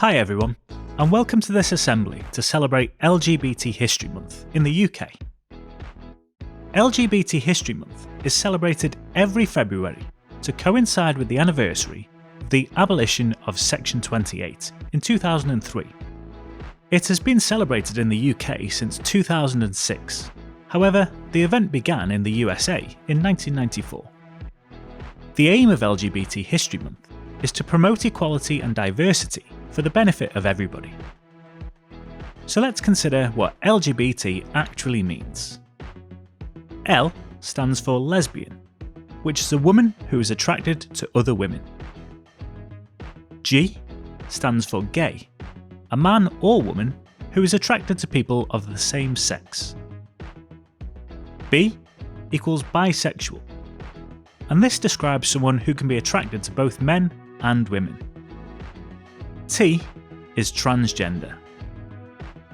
Hi everyone, and welcome to this assembly to celebrate LGBT History Month in the UK. LGBT History Month is celebrated every February to coincide with the anniversary of the abolition of Section 28 in 2003. It has been celebrated in the UK since 2006, however, the event began in the USA in 1994. The aim of LGBT History Month is to promote equality and diversity for the benefit of everybody. So let's consider what LGBT actually means. L stands for lesbian, which is a woman who is attracted to other women. G stands for gay, a man or woman who is attracted to people of the same sex. B equals bisexual, and this describes someone who can be attracted to both men and women. T is transgender.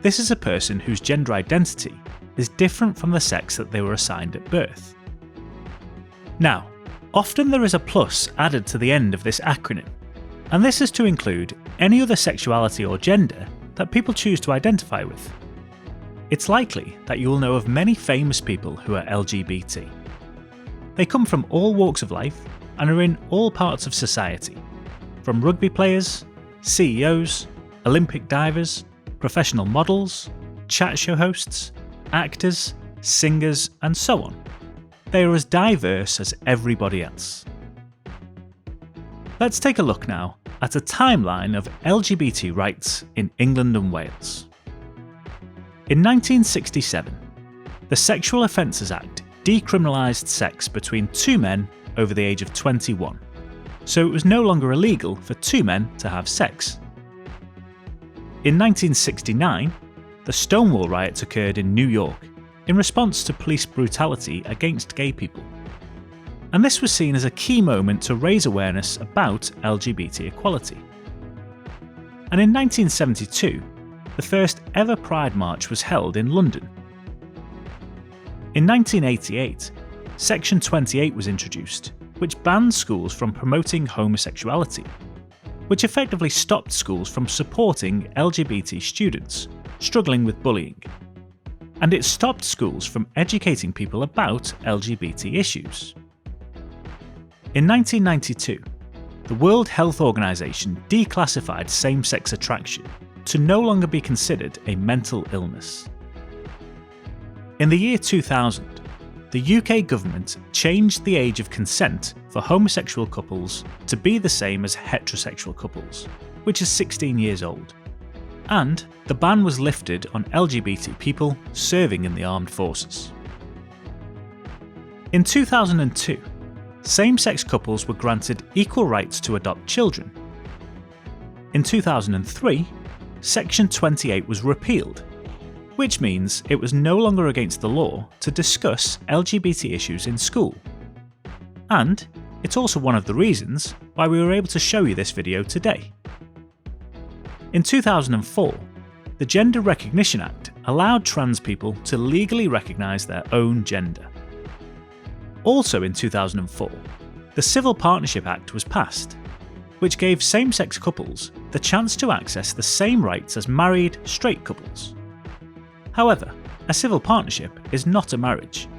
This is a person whose gender identity is different from the sex that they were assigned at birth. Now, often there is a plus added to the end of this acronym, and this is to include any other sexuality or gender that people choose to identify with. It's likely that you will know of many famous people who are LGBT. They come from all walks of life and are in all parts of society, from rugby players, CEOs, Olympic divers, professional models, chat show hosts, actors, singers, and so on. They are as diverse as everybody else. Let's take a look now at a timeline of LGBT rights in England and Wales. In 1967, the Sexual Offences Act decriminalised sex between two men over the age of 21, so it was no longer illegal for two men to have sex. In 1969, the Stonewall riots occurred in New York in response to police brutality against gay people, and this was seen as a key moment to raise awareness about LGBT equality. And in 1972, the first ever Pride March was held in London. In 1988, Section 28 was introduced, which banned schools from promoting homosexuality, which effectively stopped schools from supporting LGBT students struggling with bullying, and it stopped schools from educating people about LGBT issues. In 1992, the World Health Organization declassified same-sex attraction to no longer be considered a mental illness. In the year 2000, the UK government changed the age of consent for homosexual couples to be the same as heterosexual couples, which is 16 years old, and the ban was lifted on LGBT people serving in the armed forces. In 2002, same-sex couples were granted equal rights to adopt children. In 2003, Section 28 was repealed, which means it was no longer against the law to discuss LGBT issues in school. And it's also one of the reasons why we were able to show you this video today. In 2004, the Gender Recognition Act allowed trans people to legally recognise their own gender. Also in 2004, the Civil Partnership Act was passed, which gave same-sex couples the chance to access the same rights as married, straight couples. However, a civil partnership is not a marriage,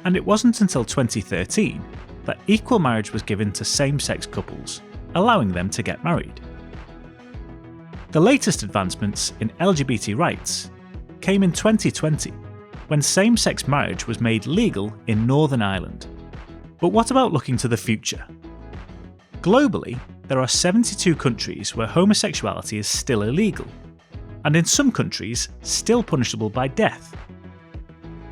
and it wasn't until 2013 that equal marriage was given to same-sex couples, allowing them to get married. The latest advancements in LGBT rights came in 2020, when same-sex marriage was made legal in Northern Ireland. But what about looking to the future? Globally, there are 72 countries where homosexuality is still illegal, and in some countries still punishable by death.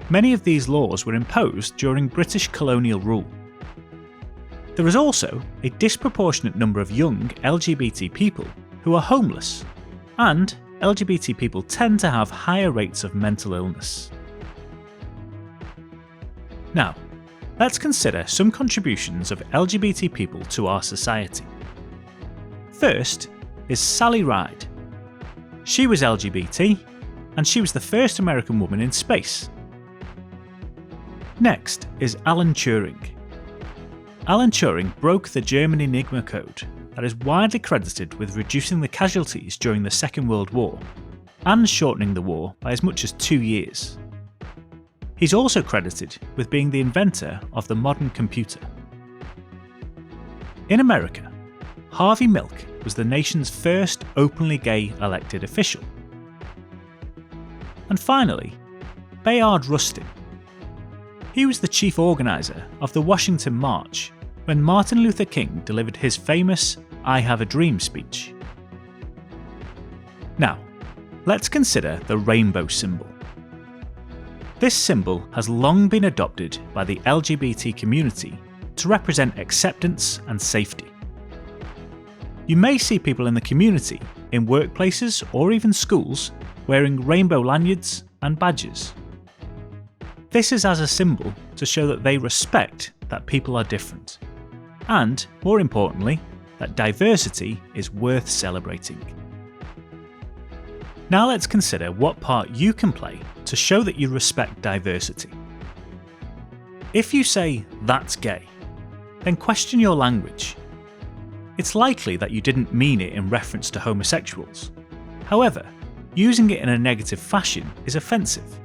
Many of these laws were imposed during British colonial rule. There is also a disproportionate number of young LGBT people who are homeless, and LGBT people tend to have higher rates of mental illness. Now, let's consider some contributions of LGBT people to our society. First is Sally Ride. She was LGBT, and she was the first American woman in space. Next is Alan Turing. Alan Turing broke the German Enigma code that is widely credited with reducing the casualties during the Second World War and shortening the war by as much as 2 years. He's also credited with being the inventor of the modern computer. In America, Harvey Milk was the nation's first openly gay elected official. And finally, Bayard Rustin. He was the chief organiser of the Washington March when Martin Luther King delivered his famous "I Have a Dream" speech. Now, let's consider the rainbow symbol. This symbol has long been adopted by the LGBT community to represent acceptance and safety. You may see people in the community, in workplaces or even schools, wearing rainbow lanyards and badges. This is as a symbol to show that they respect that people are different, and, more importantly, that diversity is worth celebrating. Now let's consider what part you can play to show that you respect diversity. If you say, "That's gay," then question your language. It's likely that you didn't mean it in reference to homosexuals. However, using it in a negative fashion is offensive.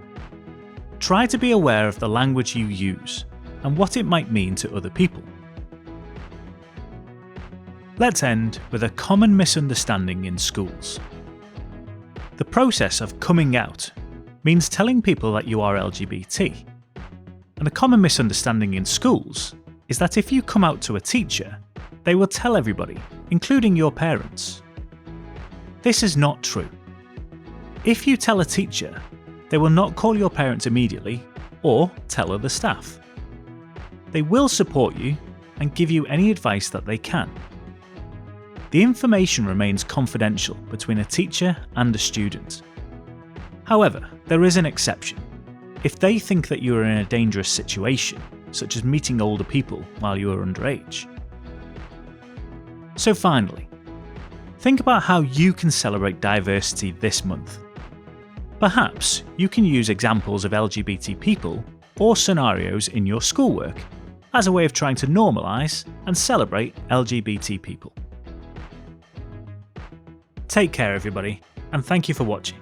Try to be aware of the language you use and what it might mean to other people. Let's end with a common misunderstanding in schools. The process of coming out means telling people that you are LGBT. And a common misunderstanding in schools is that if you come out to a teacher, they will tell everybody, including your parents. This is not true. If you tell a teacher, they will not call your parents immediately or tell other staff. They will support you and give you any advice that they can. The information remains confidential between a teacher and a student. However, there is an exception. If they think that you are in a dangerous situation, such as meeting older people while you are underage. So finally, think about how you can celebrate diversity this month. Perhaps you can use examples of LGBT people or scenarios in your schoolwork as a way of trying to normalise and celebrate LGBT people. Take care everybody, and thank you for watching.